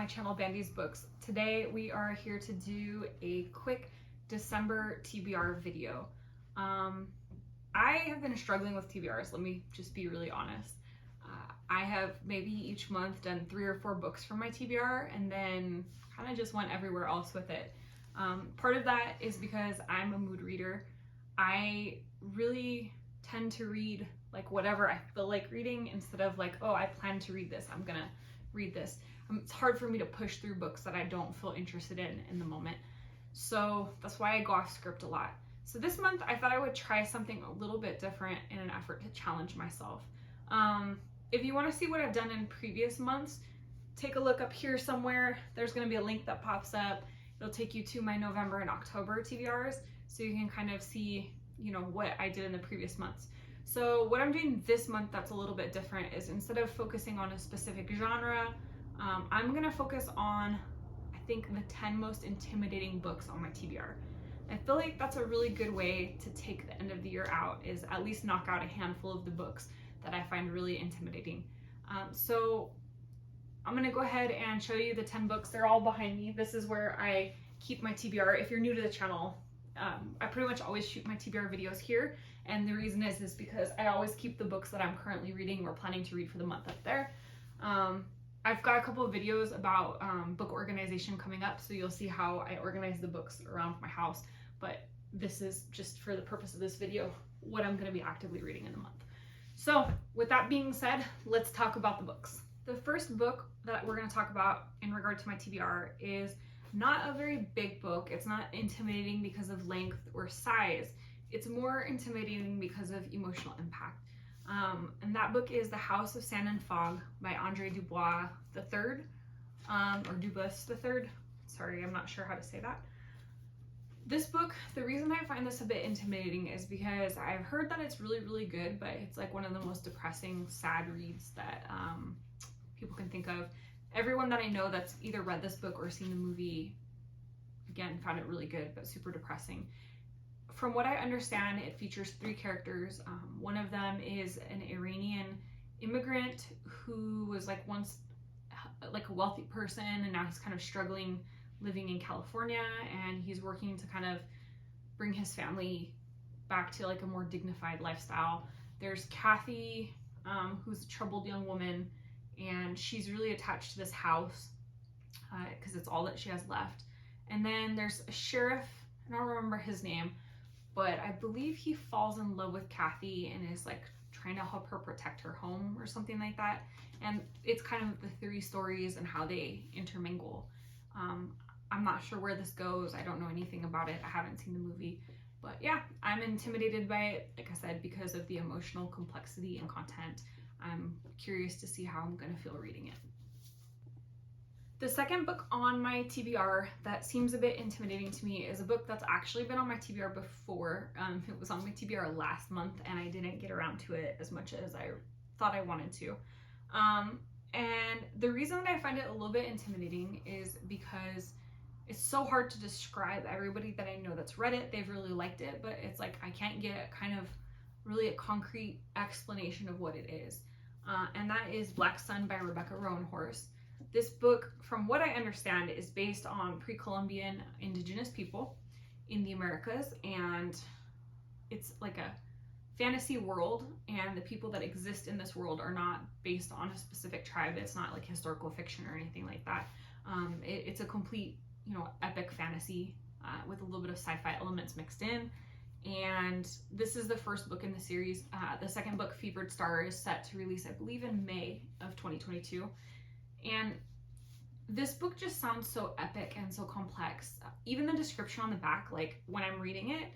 channel, Bandy's Books. Today we are here to do a quick December TBR video. I have been struggling with TBRs, let me just be really honest. I have maybe each month done 3 or 4 books for my TBR and then kind of just went everywhere else with it. Part of that is because I'm a mood reader. I really tend to read like whatever I feel like reading instead of like, oh, I plan to read this, I'm gonna read this. It's hard for me to push through books that I don't feel interested in the moment. So that's why I go off script a lot. So this month I thought I would try something a little bit different in an effort to challenge myself. If you want to see what I've done in previous months, take a look up here somewhere. There's going to be a link that pops up. It'll take you to my November and October TBRs, so you can kind of see, you know, what I did in the previous months. So what I'm doing this month that's a little bit different is instead of focusing on a specific genre, I'm going to focus on, I think, the 10 most intimidating books on my TBR. I feel like that's a really good way to take the end of the year out, is at least knock out a handful of the books that I find really intimidating. So I'm gonna go ahead and show you the 10 books. They're all behind me. This is where I keep my TBR. If you're new to the channel, I pretty much always shoot my TBR videos here. And the reason is because I always keep the books that I'm currently reading or planning to read for the month up there. I've got a couple of videos about book organization coming up, so you'll see how I organize the books around my house. But this is just for the purpose of this video, what I'm gonna be actively reading in the month. So with that being said, let's talk about the books. The first book that we're going to talk about in regard to my TBR is not a very big book. It's not intimidating because of length or size. It's more intimidating because of emotional impact. And that book is The House of Sand and Fog by Andre Dubois III, or Dubois III. Sorry, I'm not sure how to say that. This book, the reason I find this a bit intimidating is because I've heard that it's really, really good, but it's like one of the most depressing, sad reads that people can think of. Everyone that I know that's either read this book or seen the movie, again, found it really good, but super depressing. From what I understand, it features 3 characters. One of them is an Iranian immigrant who was like once like a wealthy person, and now he's kind of struggling living in California, and he's working to kind of bring his family back to like a more dignified lifestyle. There's Kathy, who's a troubled young woman, and she's really attached to this house because it's all that she has left. And then there's a sheriff, I don't remember his name, but I believe he falls in love with Kathy and is like trying to help her protect her home or something like that. And it's kind of the 3 stories and how they intermingle. I'm not sure where this goes. I don't know anything about it. I haven't seen the movie. But yeah, I'm intimidated by it, like I said, because of the emotional complexity and content. I'm curious to see how I'm going to feel reading it. The second book on my TBR that seems a bit intimidating to me is a book that's actually been on my TBR before. It was on my TBR last month, and I didn't get around to it as much as I thought I wanted to. And the reason that I find it a little bit intimidating is because it's so hard to describe. Everybody that I know that's read it, they've really liked it, but it's like I can't get kind of really a concrete explanation of what it is. And that is Black Sun by Rebecca Roanhorse. This book, from what I understand, is based on pre-Columbian indigenous people in the Americas, and it's like a fantasy world, and the people that exist in this world are not based on a specific tribe. It's not like historical fiction or anything like that. It's a complete, you know, epic fantasy with a little bit of sci-fi elements mixed in. And this is the first book in the series. The second book, Fevered Star, is set to release, I believe, in May of 2022. And this book just sounds so epic and so complex. Even the description on the back, like when I'm reading it,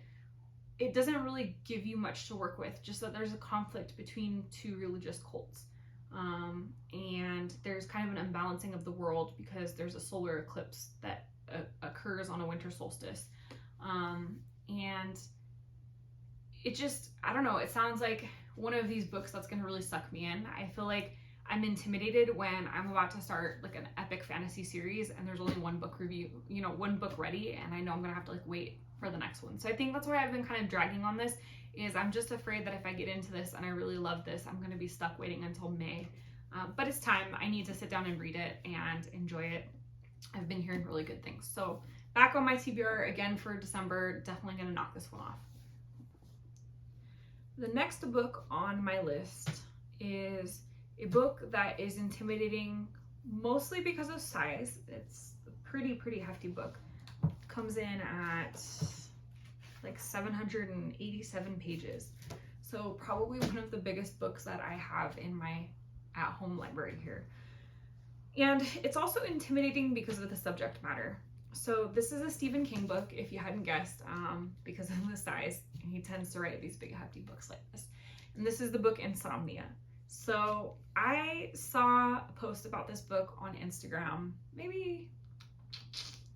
it doesn't really give you much to work with, just that there's a conflict between 2 religious cults. And there's kind of an unbalancing of the world because there's a solar eclipse that occurs on a winter solstice. And it just, I don't know, it sounds like one of these books that's gonna really suck me in. I feel like I'm intimidated when I'm about to start like an epic fantasy series and there's only 1 book review, you know, 1 book ready, and I know I'm gonna have to like wait for the next one. So I think that's why I've been kind of dragging on this, is I'm just afraid that if I get into this and I really love this, I'm gonna be stuck waiting until May. But it's time. I need to sit down and read it and enjoy it I've been hearing really good things. So back on my TBR again for December, definitely gonna knock this one off. The next book on my list is a book that is intimidating mostly because of size. It's a pretty hefty book. Comes in at like 787 pages. So probably one of the biggest books that I have in my at-home library here. And it's also intimidating because of the subject matter. So this is a Stephen King book, if you hadn't guessed, because of the size. And he tends to write these big hefty books like this. And this is the book Insomnia. So I saw a post about this book on Instagram maybe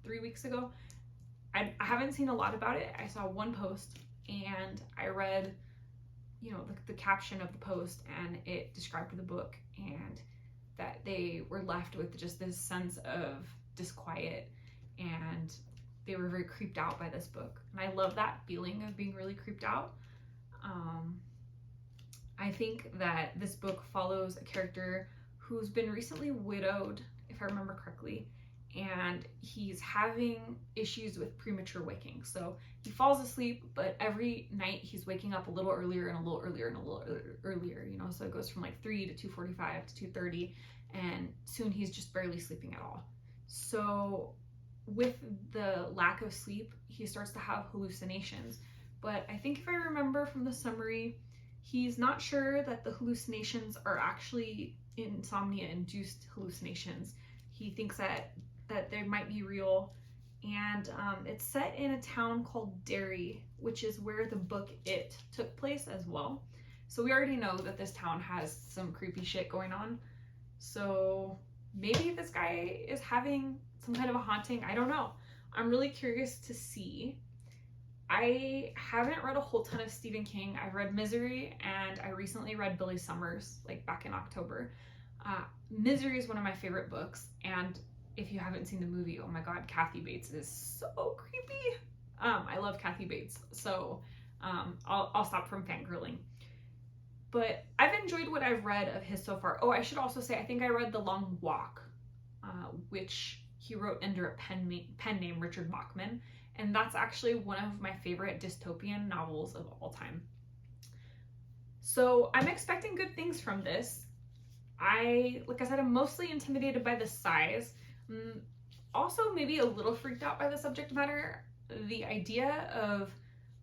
3 weeks ago. I haven't seen a lot about it. I saw one post and I read, you know, the caption of the post, and it described the book and that they were left with just this sense of disquiet, and they were very creeped out by this book. And I love that feeling of being really creeped out. I think that this book follows a character who's been recently widowed, if I remember correctly, and he's having issues with premature waking. So he falls asleep, but every night he's waking up a little earlier and a little earlier and a little earlier, you know, so it goes from like 3 to 2:45 to 2:30, and soon he's just barely sleeping at all. So with the lack of sleep, he starts to have hallucinations. But I think if I remember from the summary, he's not sure that the hallucinations are actually insomnia-induced hallucinations. He thinks that they might be real, and it's set in a town called Derry, which is where the book It took place as well. So we already know that this town has some creepy shit going on. So maybe this guy is having some kind of a haunting. I don't know. I'm really curious to see. I haven't read a whole ton of Stephen King. I've read Misery, and I recently read Billy Summers, like back in October. Misery is one of my favorite books, and if you haven't seen the movie, oh my god, Kathy Bates is so creepy. I love Kathy Bates, so I'll stop from fangirling. But I've enjoyed what I've read of his so far. Oh, I should also say, I think I read The Long Walk, which he wrote under a pen name Richard Bachman, and that's actually one of my favorite dystopian novels of all time. So I'm expecting good things from this. Like I said, I'm mostly intimidated by the size. Also maybe a little freaked out by the subject matter. The idea of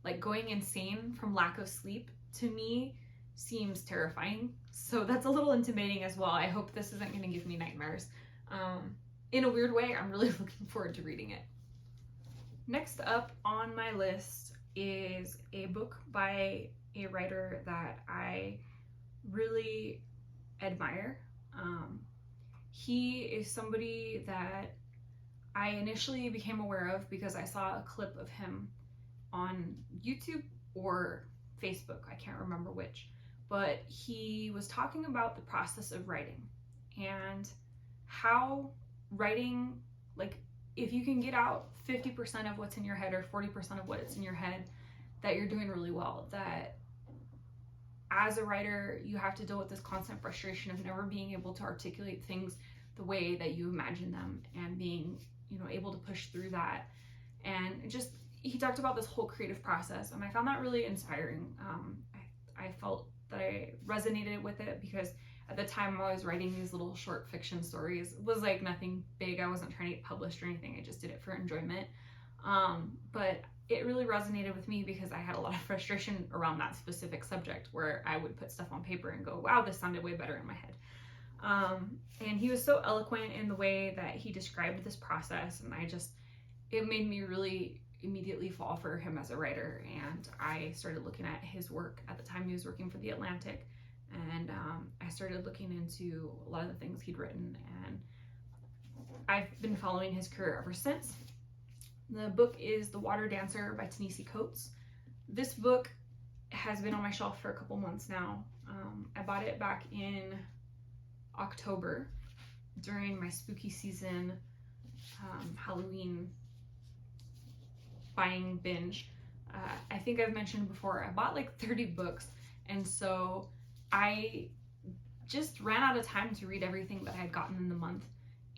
like going insane from lack of sleep, to me, seems terrifying. So that's a little intimidating as well. I hope this isn't going to give me nightmares. In a weird way, I'm really looking forward to reading it. Next up on my list is a book by a writer that I really admire. He is somebody that I initially became aware of because I saw a clip of him on YouTube or Facebook, I can't remember which, but he was talking about the process of writing and how writing, like if you can get out 50% of what's in your head or 40% of what's in your head, that you're doing really well. That as a writer, you have to deal with this constant frustration of never being able to articulate things the way that you imagine them, and being, you know, able to push through that. And he talked about this whole creative process, and I found that really inspiring. I felt that I resonated with it because at the time I was writing these little short fiction stories. It was like nothing big. I wasn't trying to get published or anything. I just did it for enjoyment. But it really resonated with me because I had a lot of frustration around that specific subject, where I would put stuff on paper and go, wow, this sounded way better in my head. And he was so eloquent in the way that he described this process, and it made me really immediately fall for him as a writer. And I started looking at his work. At the time he was working for The Atlantic, and I started looking into a lot of the things he'd written, and I've been following his career ever since. The book is The Water Dancer by Ta-Nehisi Coates. This book has been on my shelf for a couple months now. I bought it back in October during my spooky season Halloween buying binge. I think I've mentioned before, I bought like 30 books, and so I just ran out of time to read everything that I had gotten in the month.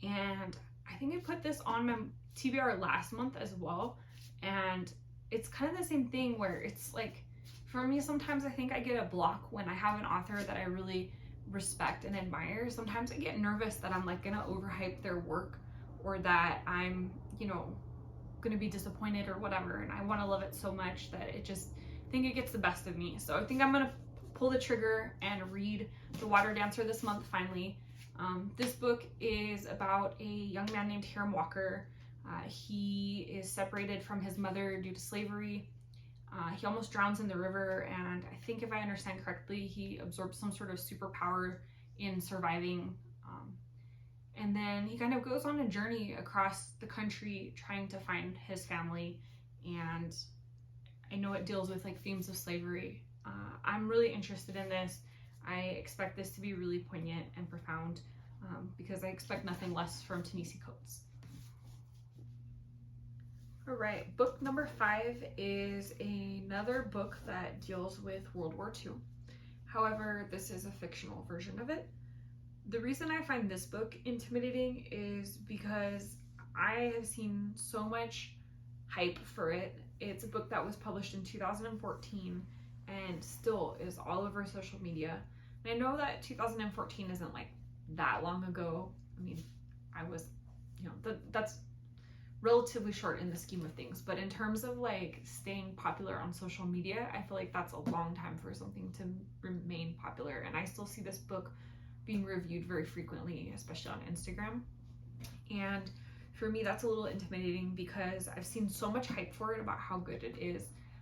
And I think I put this on my TBR last month as well, and it's kind of the same thing where it's like, for me, sometimes I think I get a block when I have an author that I really respect and admire. Sometimes I get nervous that I'm like gonna overhype their work, or that I'm, you know, gonna be disappointed or whatever, and I want to love it so much that it just, I think it gets the best of me. So I think I'm gonna pull the trigger and read The Water Dancer this month finally. This book is about a young man named Hiram Walker. He is separated from his mother due to slavery. He almost drowns in the river, and I think if I understand correctly, he absorbs some sort of superpower in surviving. And then he kind of goes on a journey across the country trying to find his family. And I know it deals with like themes of slavery. I'm really interested in this. I expect this to be really poignant and profound, because I expect nothing less from Ta-Nehisi Coates. All right, book number 5 is another book that deals with World War II. However, this is a fictional version of it. The reason I find this book intimidating is because I have seen so much hype for it. It's a book that was published in 2014 and still is all over social media. And I know that 2014 isn't like that long ago. I mean, I was, you know, that's relatively short in the scheme of things, but in terms of like staying popular on social media, I feel like that's a long time for something to remain popular. And I still see this book being reviewed very frequently, especially on Instagram. And for me, that's a little intimidating because I've seen so much hype for it about how good it is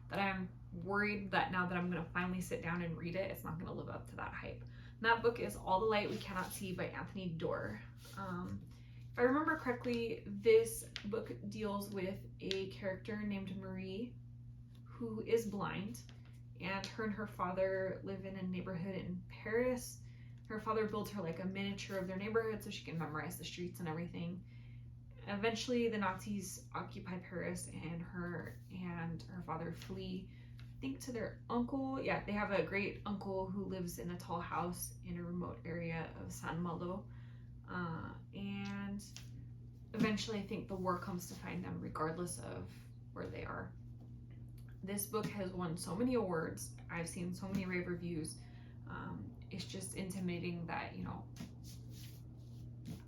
that I'm worried that now that I'm going to finally sit down and read it, it's not going to live up to that hype. And that book is All the Light We Cannot See by Anthony Doerr. If I remember correctly, this book deals with a character named Marie who is blind, and her father live in a neighborhood in Paris. Her father builds her like a miniature of their neighborhood so she can memorize the streets and everything. Eventually, the Nazis occupy Paris, and her father flee, I think, to their uncle. Yeah, they have a great uncle who lives in a tall house in a remote area of Saint-Malo. And eventually, I think the war comes to find them regardless of where they are. This book has won so many awards. I've seen so many rave reviews. It's just intimidating that, you know,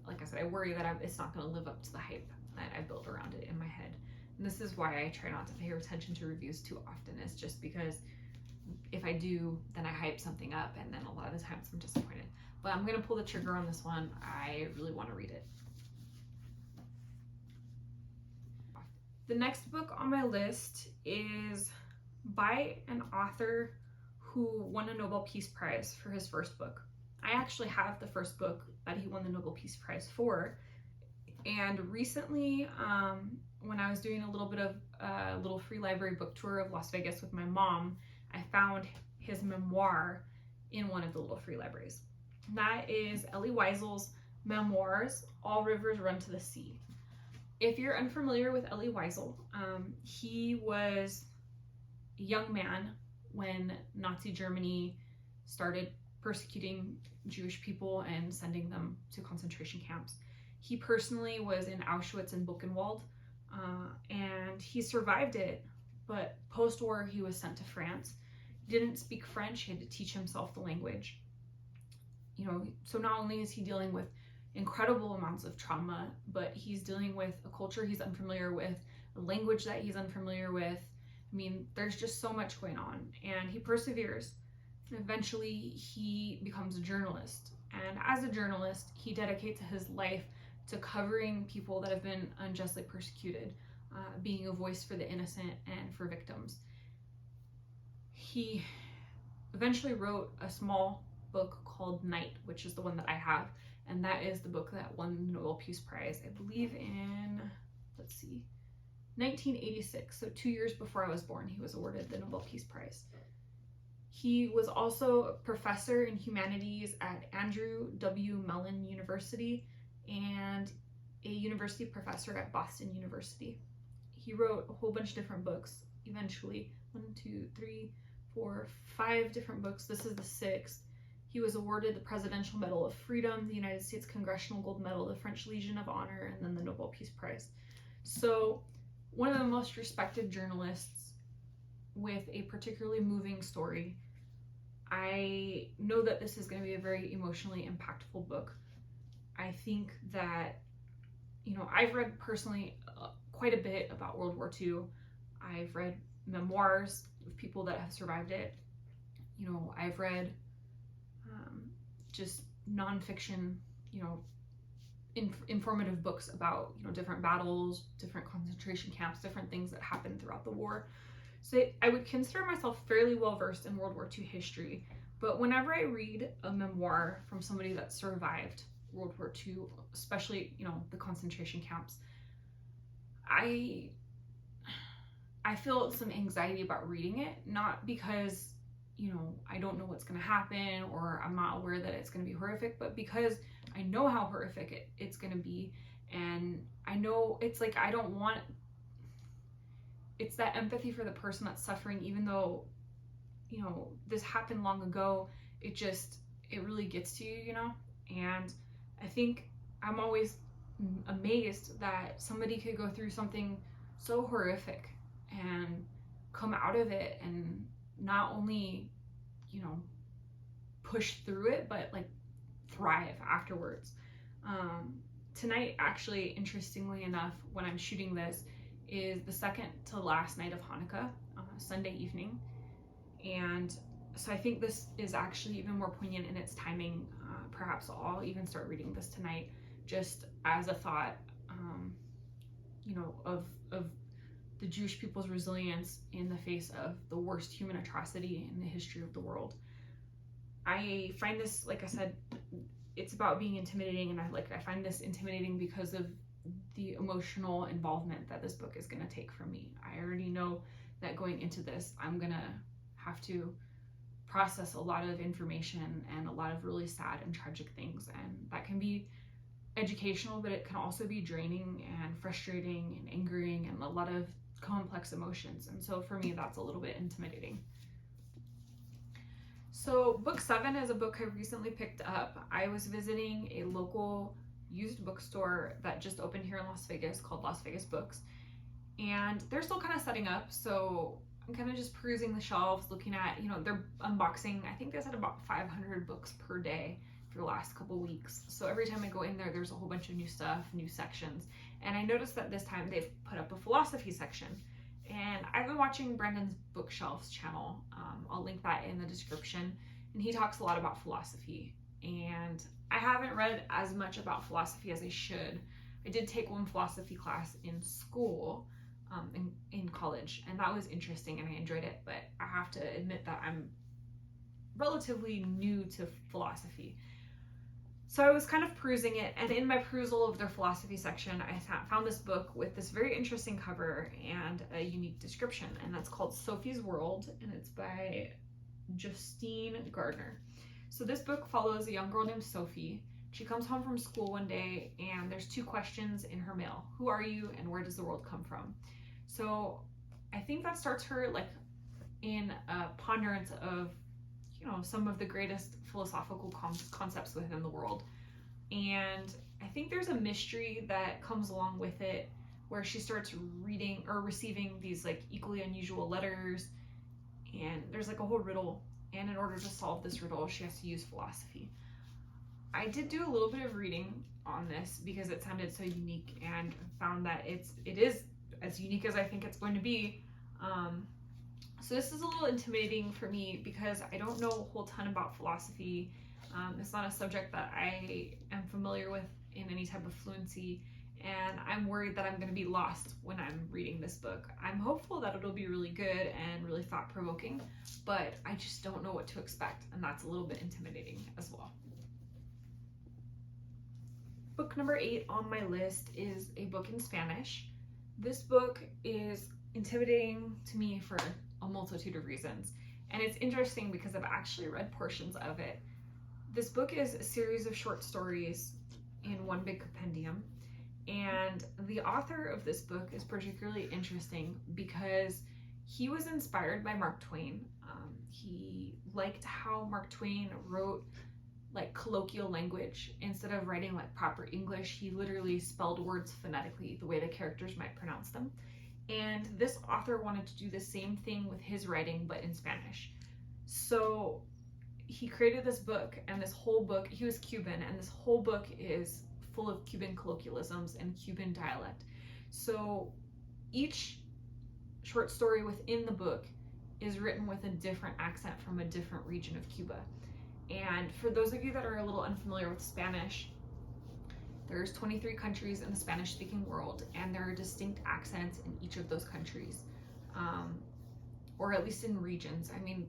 like I said, I worry that it's not going to live up to the hype that I've built around it in my head. And this is why I try not to pay attention to reviews too often. It's just because if I do, then I hype something up, and then a lot of the times I'm disappointed. But I'm going to pull the trigger on this one. I really want to read it. The next book on my list is by an author who won a Nobel Peace Prize for his first book. I actually have the first book that he won the Nobel Peace Prize for. And recently, when I was doing a little bit of a little free library book tour of Las Vegas with my mom, I found his memoir in one of the little free libraries. That is Elie Wiesel's memoirs, All Rivers Run to the Sea. If you're unfamiliar with Elie Wiesel, he was a young man when Nazi Germany started persecuting Jewish people and sending them to concentration camps. He personally was in Auschwitz and Buchenwald, and he survived it, but post-war he was sent to France. He didn't speak French, he had to teach himself the language. You know, so not only is he dealing with incredible amounts of trauma, but he's dealing with a culture he's unfamiliar with, a language that he's unfamiliar with. I mean, there's just so much going on, and he perseveres. And eventually, he becomes a journalist. And as a journalist, he dedicates his life to covering people that have been unjustly persecuted, being a voice for the innocent and for victims. He eventually wrote a small book called Night, which is the one that I have, and that is the book that won the Nobel Peace Prize, I believe in, 1986, so 2 years before I was born, he was awarded the Nobel Peace Prize. He was also a professor in humanities at Andrew W. Mellon University and a university professor at Boston University. He wrote a whole bunch of different books, eventually, 5 different books. This is the 6th. He was awarded the Presidential Medal of Freedom, the United States Congressional Gold Medal, the French Legion of Honor, and then the Nobel Peace Prize. So one of the most respected journalists with a particularly moving story. I know that this is going to be a very emotionally impactful book. I think that, I've read personally quite a bit about World War II. I've read memoirs of people that have survived it. I've read just nonfiction, informative books about, different battles, different concentration camps, different things that happened throughout the war. So I would consider myself fairly well versed in World War II history, but whenever I read a memoir from somebody that survived World War II, especially, the concentration camps, I feel some anxiety about reading it, not because, I don't know what's going to happen or I'm not aware that it's going to be horrific, but because I know how horrific it's going to be. And I know it's like, it's that empathy for the person that's suffering, even though, this happened long ago, it really gets to you, and I think I'm always amazed that somebody could go through something so horrific and come out of it and not only, push through it, but like thrive afterwards. Tonight, actually, interestingly enough, when I'm shooting this, is the second to last night of Hanukkah, Sunday evening. And so I think this is actually even more poignant in its timing. Perhaps I'll even start reading this tonight, just as a thought, of the Jewish people's resilience in the face of the worst human atrocity in the history of the world. I find this, like I said, it's about being intimidating, and I find this intimidating because of the emotional involvement that this book is going to take from me. I already know that going into this, I'm going to have to process a lot of information and a lot of really sad and tragic things, and that can be educational, but it can also be draining and frustrating and angering and a lot of complex emotions. And so for me, that's a little bit intimidating. So book 7 is a book I recently picked up. I was visiting a local used bookstore that just opened here in Las Vegas called Las Vegas Books, and they're still kind of setting up, so I'm kind of just perusing the shelves, looking at, they're unboxing. I think they said about 500 books per day for the last couple weeks. So every time I go in there, there's a whole bunch of new stuff, new sections. And I noticed that this time they've put up a philosophy section. And I've been watching Brendan's Bookshelves channel. I'll link that in the description. And he talks a lot about philosophy. And I haven't read as much about philosophy as I should. I did take one philosophy class in school, in college, and that was interesting and I enjoyed it, but I have to admit that I'm relatively new to philosophy. So I was kind of perusing it, and in my perusal of their philosophy section, I found this book with this very interesting cover and a unique description, and that's called Sophie's World, and it's by Justine Gardner. So this book follows a young girl named Sophie. She comes home from school one day, and there's 2 questions in her mail. Who are you, and where does the world come from? So I think that starts her in a ponderance of, some of the greatest philosophical concepts within the world. And I think there's a mystery that comes along with it, where she starts reading or receiving these equally unusual letters, and there's a whole riddle. And in order to solve this riddle, she has to use philosophy. I did do a little bit of reading on this because it sounded so unique, and found that it is as unique as I think it's going to be. So this is a little intimidating for me because I don't know a whole ton about philosophy. It's not a subject that I am familiar with in any type of fluency, and I'm worried that I'm going to be lost when I'm reading this book. I'm hopeful that it'll be really good and really thought-provoking, but I just don't know what to expect, and that's a little bit intimidating as well. Book number 8 on my list is a book in Spanish. This book is intimidating to me for a multitude of reasons, and it's interesting because I've actually read portions of it. This book is a series of short stories in one big compendium, and the author of this book is particularly interesting because he was inspired by Mark Twain. He liked how Mark Twain wrote like colloquial language. Instead of writing like proper English, he literally spelled words phonetically the way the characters might pronounce them. And this author wanted to do the same thing with his writing, but in Spanish. So he created this book, and this whole book, he was Cuban, and this whole book is full of Cuban colloquialisms and Cuban dialect. So each short story within the book is written with a different accent from a different region of Cuba. And for those of you that are a little unfamiliar with Spanish, there's 23 countries in the Spanish-speaking world, and there are distinct accents in each of those countries, or at least in regions. I mean,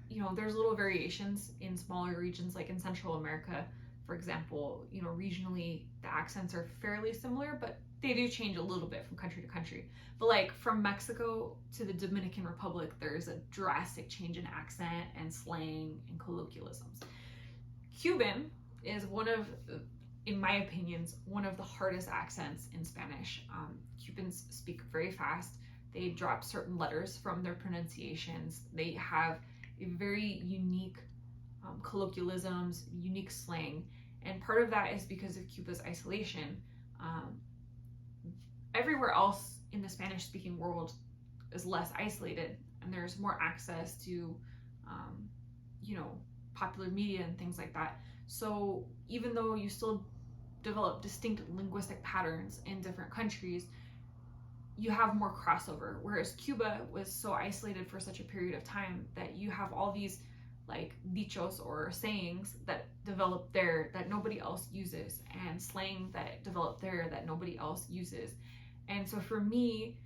you know, there's little variations in smaller regions, like in Central America, for example. You know, regionally, the accents are fairly similar, but they do change a little bit from country to country. But like from Mexico to the Dominican Republic, there's a drastic change in accent and slang and colloquialisms. Cuban is one of, in my opinions, one of the hardest accents in Spanish. Cubans speak very fast. They drop certain letters from their pronunciations. They have a very unique colloquialisms, unique slang. And part of that is because of Cuba's isolation. Everywhere else in the Spanish-speaking world is less isolated, and there's more access to, you know, popular media and things like that. So even though you still develop distinct linguistic patterns in different countries, you have more crossover. Whereas Cuba was so isolated for such a period of time that you have all these like dichos or sayings that develop there that nobody else uses, and slang that develop there that nobody else uses. And so for me,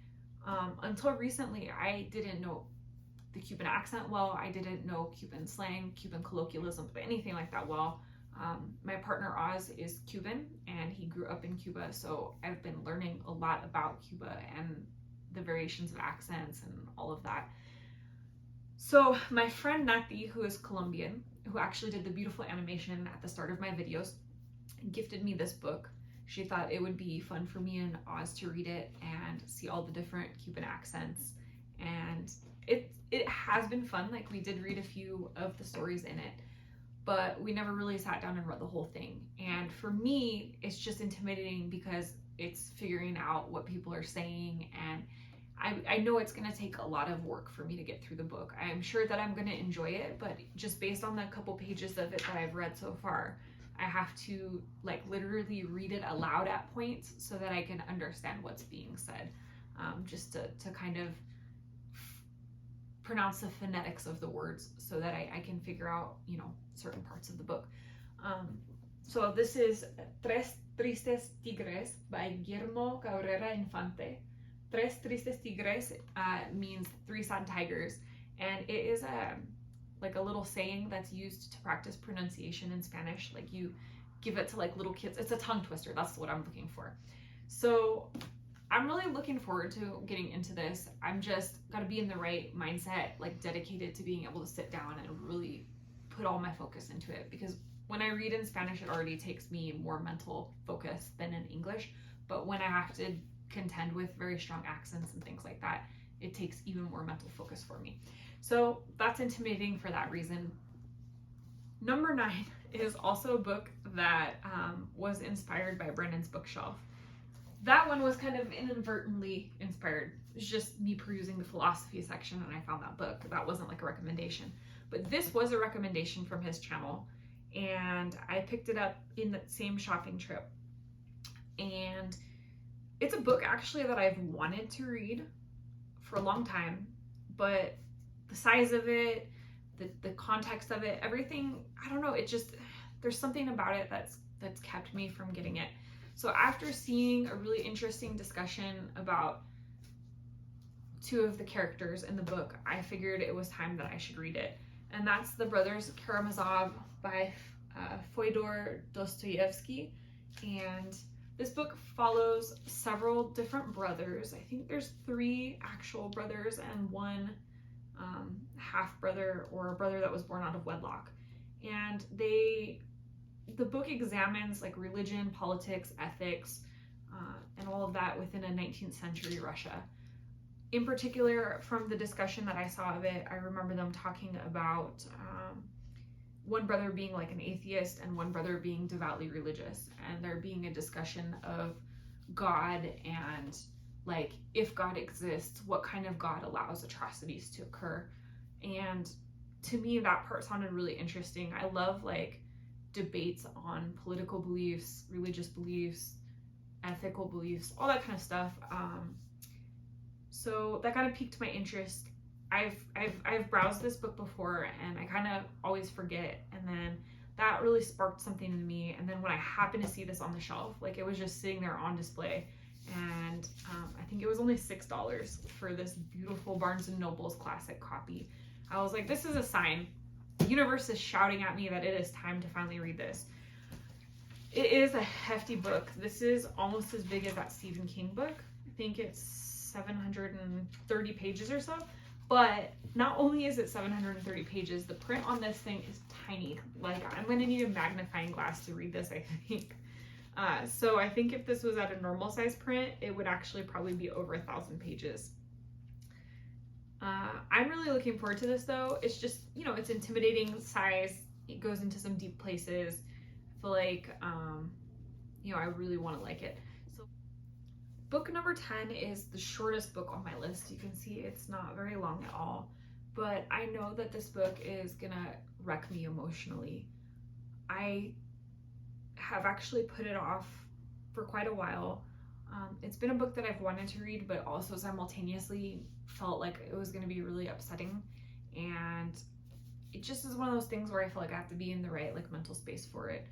until recently, I didn't know the Cuban accent well. I didn't know Cuban slang, Cuban colloquialism, but anything like that well. My partner Oz is Cuban, and he grew up in Cuba, so I've been learning a lot about Cuba and the variations of accents and all of that. So my friend Nati, who is Colombian, who actually did the beautiful animation at the start of my videos, gifted me this book. She thought it would be fun for me and Oz to read it and see all the different Cuban accents. And it has been fun. Like, we did read a few of the stories in it, but we never really sat down and read the whole thing. And for me, it's just intimidating because it's figuring out what people are saying, and I know it's going to take a lot of work for me to get through the book. I'm sure that I'm going to enjoy it, but just based on the couple pages of it that I've read so far, I have to like literally read it aloud at points so that I can understand what's being said, just to kind of pronounce the phonetics of the words so that I can figure out, you know, certain parts of the book. So this is Tres Tristes Tigres by Guillermo Cabrera Infante. Tres Tristes Tigres means three sad tigers, and it is like a little saying that's used to practice pronunciation in Spanish. Like, you give it to like little kids. It's a tongue twister. That's what I'm looking for. So I'm really looking forward to getting into this. I'm just gotta be in the right mindset, like dedicated to being able to sit down and really put all my focus into it, because when I read in Spanish, it already takes me more mental focus than in English. But when I have to contend with very strong accents and things like that, it takes even more mental focus for me. So that's intimidating for that reason. Number 9 is also a book that was inspired by Brandon's bookshelf. That one was kind of inadvertently inspired. It was just me perusing the philosophy section and I found that book. That wasn't like a recommendation. But this was a recommendation from his channel, and I picked it up in that same shopping trip. And it's a book actually that I've wanted to read for a long time, but the size of it, the context of it, everything, I don't know, it just, there's something about it that's kept me from getting it. So after seeing a really interesting discussion about 2 of the characters in the book, I figured it was time that I should read it. And that's The Brothers Karamazov by Fyodor Dostoevsky. And this book follows several different brothers. I think there's 3 actual brothers and 1 half brother, or a brother that was born out of wedlock. And the book examines like religion, politics, ethics, and all of that within a 19th century Russia. In particular, from the discussion that I saw of it, I remember them talking about one brother being like an atheist and one brother being devoutly religious, and there being a discussion of God and like, if God exists, what kind of God allows atrocities to occur. And to me, that part sounded really interesting. I love like debates on political beliefs, religious beliefs, ethical beliefs, all that kind of stuff. So that kind of piqued my interest. I've browsed this book before and I kind of always forget, and then that really sparked something in me. And then when I happened to see this on the shelf, like it was just sitting there on display, and I think it was only $6 for this beautiful Barnes & Noble's classic copy. I was like, this is a sign. The universe is shouting at me that it is time to finally read this. It is a hefty book. This is almost as big as that Stephen King book. I think it's 730 pages or so. But not only is it 730 pages, the print on this thing is tiny. Like, I'm going to need a magnifying glass to read this, I think. So I think if this was at a normal size print, it would actually probably be over 1,000 pages. I'm really looking forward to this though. It's just, you know, it's intimidating size. It goes into some deep places. I feel like, you know, I really want to like it. So book number 10 is the shortest book on my list. You can see it's not very long at all, but I know that this book is gonna wreck me emotionally. I have actually put it off for quite a while. It's been a book that I've wanted to read, but also simultaneously felt like it was going to be really upsetting. And it just is one of those things where I feel like I have to be in the right like mental space for it.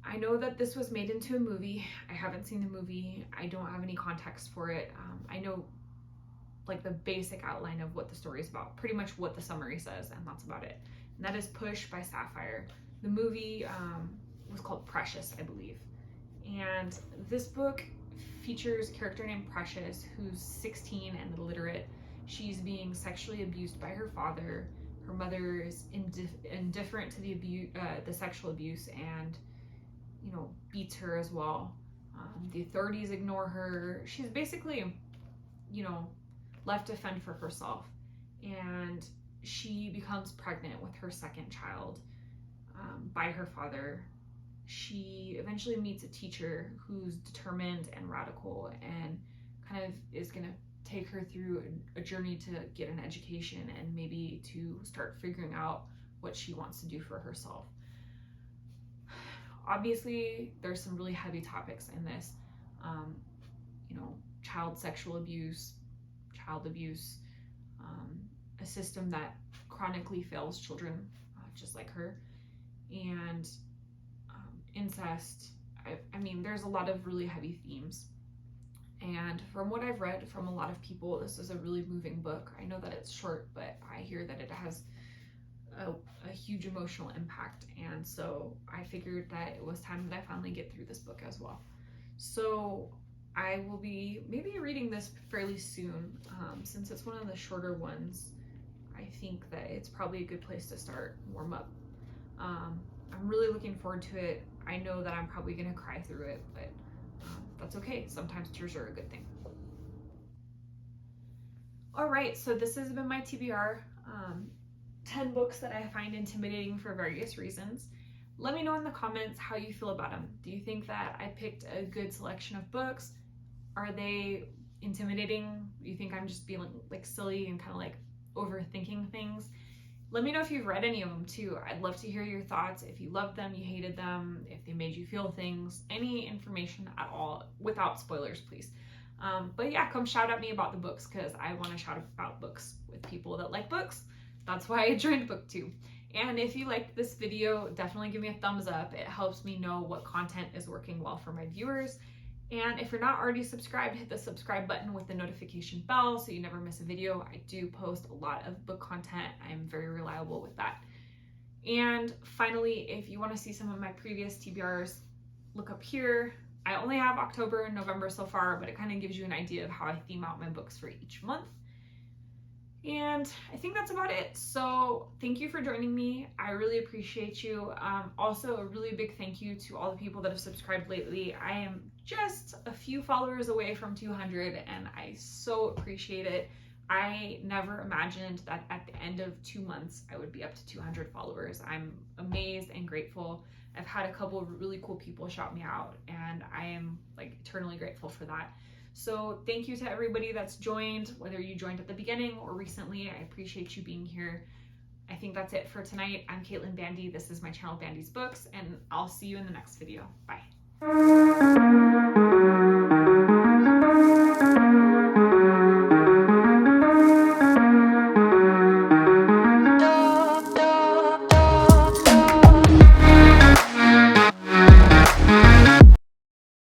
I know that this was made into a movie. I haven't seen the movie. I don't have any context for it. I know like the basic outline of what the story is about, pretty much what the summary says, and that's about it. And that is Push by Sapphire. The movie was called Precious, I believe. And this book features a character named Precious who's 16 and illiterate. She's being sexually abused by her father. Her mother is indifferent to the sexual abuse, and, you know, beats her as well. The authorities ignore her. She's basically, you know, left to fend for herself. And she becomes pregnant with her second child by her father. She eventually meets a teacher who's determined and radical and kind of is going to take her through a journey to get an education and maybe to start figuring out what she wants to do for herself. Obviously, there's some really heavy topics in this, you know, child sexual abuse, child abuse, a system that chronically fails children just like her, and incest. I mean, there's a lot of really heavy themes. And from what I've read from a lot of people, this is a really moving book. I know that it's short, but I hear that it has a huge emotional impact. And so I figured that it was time that I finally get through this book as well. So I will be maybe reading this fairly soon. Since it's one of the shorter ones, I think that it's probably a good place to start, warm up. I'm really looking forward to it. I know that I'm probably going to cry through it, but that's okay. Sometimes tears are a good thing. All right, so this has been my TBR. 10 books that I find intimidating for various reasons. Let me know in the comments how you feel about them. Do you think that I picked a good selection of books? Are they intimidating? Do you think I'm just being like silly and kind of like overthinking things? Let me know if you've read any of them too. I'd love to hear your thoughts. If you loved them, you hated them, if they made you feel things, any information at all, without spoilers, please. But yeah, come shout at me about the books, because I want to shout about books with people that like books. That's why I joined Booktube. And if you liked this video, definitely give me a thumbs up. It helps me know what content is working well for my viewers. And if you're not already subscribed, hit the subscribe button with the notification bell so you never miss a video. I do post a lot of book content. I am very reliable with that. And finally, if you want to see some of my previous TBRs, look up here. I only have October and November so far, but it kind of gives you an idea of how I theme out my books for each month. And I think that's about it. So thank you for joining me. I really appreciate you. Also, a really big thank you to all the people that have subscribed lately. I am just a few followers away from 200 and I so appreciate it. I never imagined that at the end of 2 months, I would be up to 200 followers. I'm amazed and grateful. I've had a couple of really cool people shout me out and I am like eternally grateful for that. So thank you to everybody that's joined, whether you joined at the beginning or recently. I appreciate you being here. I think that's it for tonight. I'm Caitlin Bandy. This is my channel, Bandy's Books, and I'll see you in the next video. Bye.